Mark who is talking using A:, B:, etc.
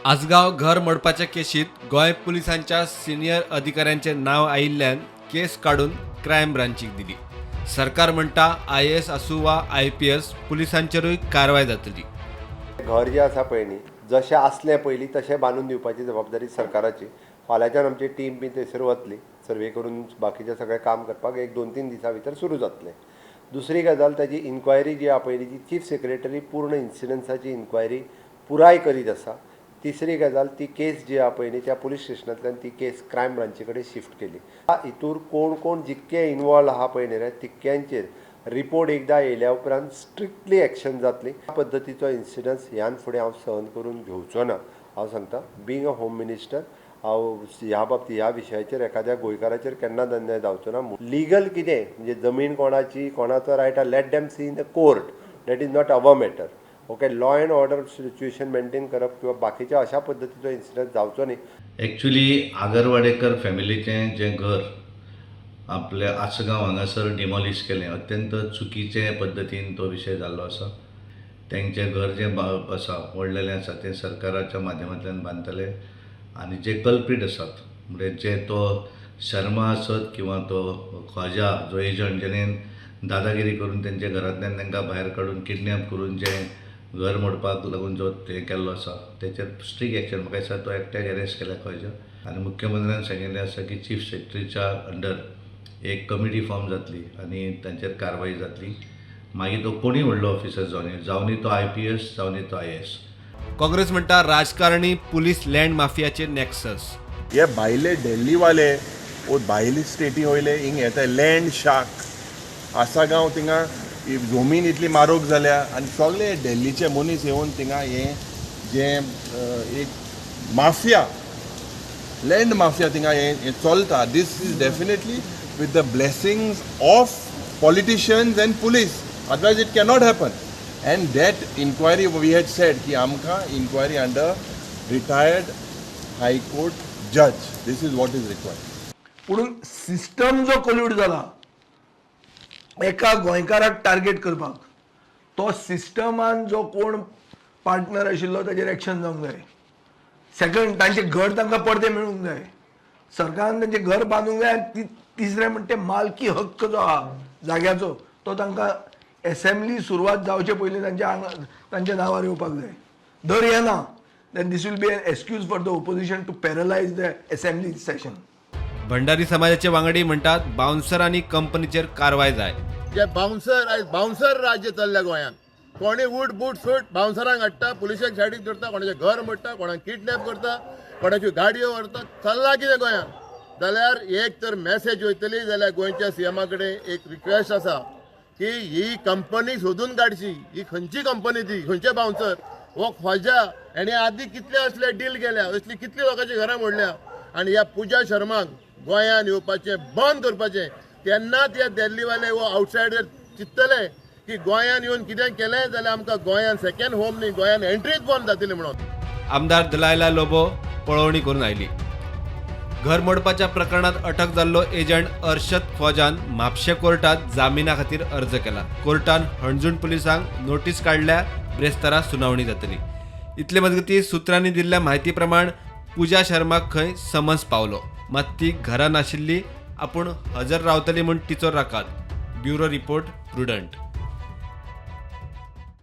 A: आसगाव घर मोडपाच्या केशीत गोंय पुलिसांच्या सिनियर अधिकाऱ्यांचे नाव आयिल्ल्यान केस काढून क्रायम ब्रांचीक दिली। सरकार म्हणटा IAS आसूं वा IPS पुलिसांचेरूय कारवाय जातली।
B: घर जे आसा पळय न्ही, जशें आसलें पयलीं तशें बांदून दिवपाची जबाबदारी सरकाराची। फाल्यांच्यान आमची टीम बी थंयसर वतली, सर्वे करून बाकीचें सगळें काम करपाक 1-2-3 दिसां भितर सुरू जातलें। दुसरी गजाल ताची इन्क्वायरी जी आहा पयली ती चीफ सेक्रेटरी पूर्ण इन्सिडन्साची इन्क्वायरी पुराय करीत आसा। तिसरी गजाल ती केस जी आहा पळय न्ही त्या पुलीस स्टेशनांतल्यान ती केस क्रायम ब्रांची कडेन शिफ्ट केली। हितूर कोण कोण जितके इनवॉल्व आहा पळय न्ही रे तितक्यांचेर रिपोर्ट एकदां येयल्या उपरांत स्ट्रिक्टली एक्शन जातली। ह्या पद्दतीचो इन्सिडन्स ह्यान फुडें हांव सहन करून घेवचो ना। हांव सांगता बींग अ होम मिनिस्टर हांव ह्या बाबतींत ह्या विशयाचेर एखाद्या गोंयकाराचेर केन्नाच अन्याय जावचो ना। लिगल कितें म्हणजे जमीन कोणाची कोणाचो रायट आहा let them see in the court, that is not our matter. Okay, law and order situation maintain करप किंवा बाकीच्या अशा पद्दतीचो इन्सिडन्स जावचो न्ही।
C: एक्चुअली आगरवाडेकर फॅमिलीचें जें घर आपल्या आसगांव हांगासर डिमॉलिश केलें अत्यंत चुकीचे पद्दतीन तो विशय जाल्लो आसा। तेंचें घर जें आसा मोडलेलें आसा तें सरकाराच्या माध्यमांतल्यान बांदतले आनी जे कल्प्रीट आसात म्हणजे जे तो शर्मा आसत किंवा तो ख्वाजा जो एजंट जेणेन दादागिरी करून तेंच्या घरांतल्यान तांकां भायर काडून किडनॅप करून जें घर मोडपाक लागून जो हें केल्लो आसा तेचेर स्ट्रीक एक्शन म्हाका दिसता तो एकट्याक अरेस्ट केल्या खंयच्या। आनी मुख्यमंत्र्यान सांगिल्लें आसा की चीफ सेक्रेटरीच्या अंडर एक कमिटी फॉर्म जातली आनी तांचेर कारवाई जातली। मागीर तो कोणी व्हडलो ऑफिसर जावनी तो IPS जावनी तो IAS।
A: काँग्रेस म्हणटा राजकारणी पुलीस लँड माफियाचे नेक्सस।
D: हे भायले दिल्ली वाले वो भायली स्टेटी वयले हिंग येता लँड शाक आसागांव थिंगा जमीन इतली म्हारग जाल्या आनी सगळे दिल्लीचे मनीस येवन थिंगा हे जे एक माफिया लँड माफिया थिंगा हे चलता। This is definitely with the blessings of politicians and police, otherwise it cannot happen. And that inquiry we had said ki amka inquiry under retired high court judge, this is what is required.
E: पुणून system जो कोल्यूड जाला एका गोंयकाराक target करपाक तो सिस्टमान जो कोण partner आशिल्लो ताचेर एक्शन जावंक जाय। सेकंड तांचे घर तांकां पडते मेळूंक जाय, सरकारान तांचे घर बांदूंक जाय। आनी तिसरें म्हणटे मालकी हक्क जो आहा जाग्याचो तो तांकां असेंब्ली सुरवात जावचे पयलीं तांच्या नांवार येवपाक जाय। धर येना then this will be an excuse for the opposition to paralyse the assembly session.
A: Bhandari समाजाचे वांगडी म्हणटात बाउन्सर आनी कंपनीचेर कारवाय जाय।
F: जे बाउन्सर राज्य चल्ल्या गोंयांत। कोणी उठ बूट सूट बाउन्सरांक हाडटा, पुलिसाक सायडीक धरता, कोणाचें घर मोडटा, कोणाक किडनॅप करता, कोणाच्यो गाडयो व्हरता, चल्ला कितें गोंयांत। जाल्यार एक तर मॅसेज वयतली जाल्यार गोंयच्या CMा कडेन एक रिक्वेस्ट आसा की ही कंपनी सोदून काडची। ही खंयची कंपनी ती, खंयचे बाउन्सर हो ख्वाजा हेणे आदीं कितले असले डील केल्या, असली कितली लोकांची घरां मोडल्या। आनी ह्या पुजा शर्माक गोंयांत येवपाचें बंद करपाचें। तेन्नाच ह्या दिल्लीवाले वो आउटसायडर चिंततले की गोंयांत येवन कितें केलें जाल्यार आमकां गोंयांत सेकंड होम न्ही गोंयांत एंट्रीच बंद जातली म्हणून।
A: आमदार दलायला लोबो पळोवणी करून आयली। घर मोडपाच्या प्रकरणात अटक जाल्लो एजंट अर्शद ख्वाजान म्हापशे कोर्टात जामिना खातीर अर्ज केला। कोर्टान हणजूण पुलिसांक नोटीस काडल्या, ब्रेस्तारा सुनावणी जातली। इतले मजगतीं सुत्रांनी दिल्ल्या म्हायती प्रमाण पुजा शर्माक खंय समन्स पावलो, मात ती घरा नाशिल्ली। आपूण हजर रावतली म्हूण तिचो राखात। Bureau report prudent.